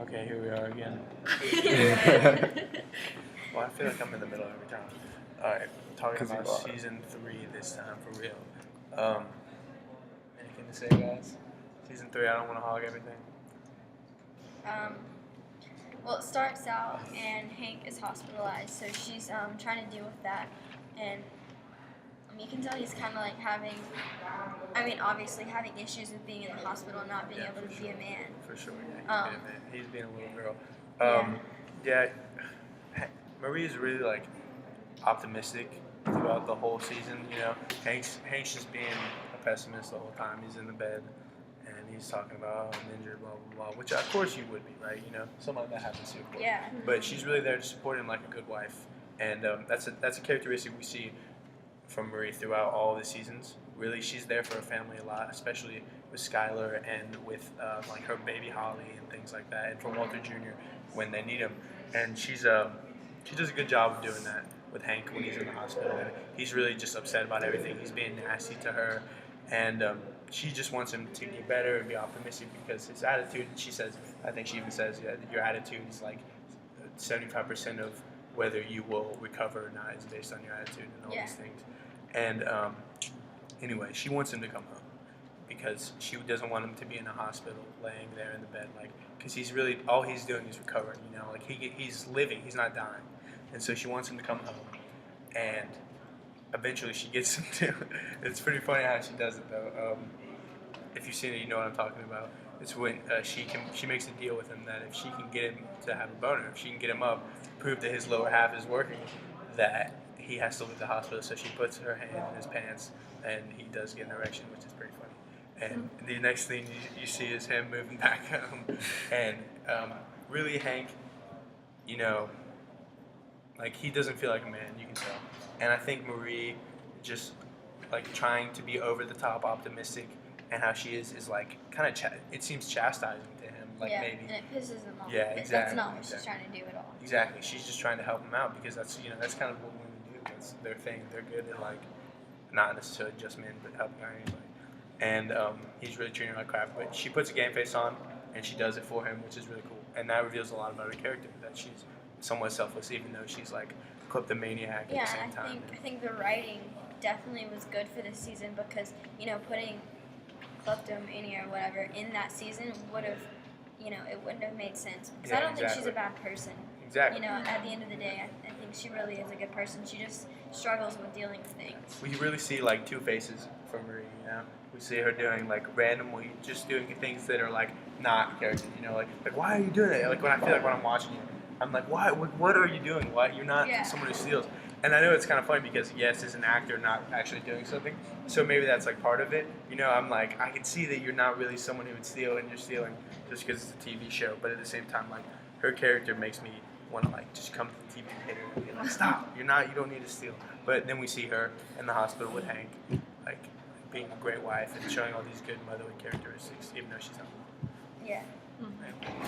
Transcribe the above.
Okay, here we are again. Well, I feel like I'm in the middle every time. Alright, talking about season 3 this time, for real. Anything to say, guys? Season 3, I don't want to hog everything. Well, it starts out and Hank is hospitalized, so she's trying to deal with that, and you can tell he's kind of like obviously having issues with being in the hospital and not being able to be a man. For sure, yeah, he's being a little girl. Marie is really like optimistic throughout the whole season. You know, Hank's just being a pessimist the whole time. He's in the bed and he's talking about I'm injured, blah blah blah. Which of course you would be, right? You know, something like that happens to you, of course. Yeah. But she's really there to support him like a good wife, and that's a characteristic we see from Marie throughout all the seasons. Really, she's there for her family a lot, especially with Skylar and with like her baby Holly and things like that, and for Walter Jr. when they need him. And she does a good job of doing that with Hank when he's in the hospital. And he's really just upset about everything. He's being nasty to her, and she just wants him to get better and be optimistic because his attitude. She says, I think she even says, yeah, your attitude is like 75% of whether you will recover or not is based on your attitude and all these things. And anyway, she wants him to come home because she doesn't want him to be in a hospital laying there in the bed, like, because he's really, all he's doing is recovering, you know, like he's living, he's not dying. And so she wants him to come home, and eventually she gets him to. It's pretty funny how she does it though. If you've seen it, you know what I'm talking about. It's when she makes a deal with him that if she can get him to have a boner, if she can get him up, prove that his lower half is working, that he has to leave the hospital. So she puts her hand in his pants, and he does get an erection, which is pretty funny. And the next thing you see is him moving back home, and really Hank, you know, like he doesn't feel like a man, you can tell. And I think Marie just like trying to be over the top optimistic, and how she is like kind of it seems chastising to him, like maybe. And it pisses him off. Yeah, exactly. That's not what she's trying to do at all. Exactly, she's just trying to help him out because that's kind of what women do. That's their thing. They're good at like not necessarily just men, but helping out anybody. And he's really treating her like crap. But she puts a game face on, and she does it for him, which is really cool. And that reveals a lot about her character, that she's somewhat selfless, even though she's like kleptomaniac at the same time. I think the writing definitely was good for this season because, you know, putting kleptomania or whatever in that season would have, you know, it wouldn't have made sense because I don't think she's a bad person. Exactly. You know, at the end of the day, I think she really is a good person. She just struggles with dealing with things. We really see like two faces from Marie, you know. We see her doing like randomly, just doing things that are like not character, you know, like why are you doing it? Like when I feel like when I'm watching you, I'm like, why? What are you doing? Why you're not someone who steals? And I know it's kind of funny because yes, as an actor, not actually doing something, so maybe that's like part of it. You know, I'm like, I can see that you're not really someone who would steal, and you're stealing just because it's a TV show. But at the same time, like her character makes me want to like just come to the TV and hit her and be like, stop! You don't need to steal. But then we see her in the hospital with Hank, like being a great wife and showing all these good motherly characteristics, even though she's not. Yeah. Mm-hmm.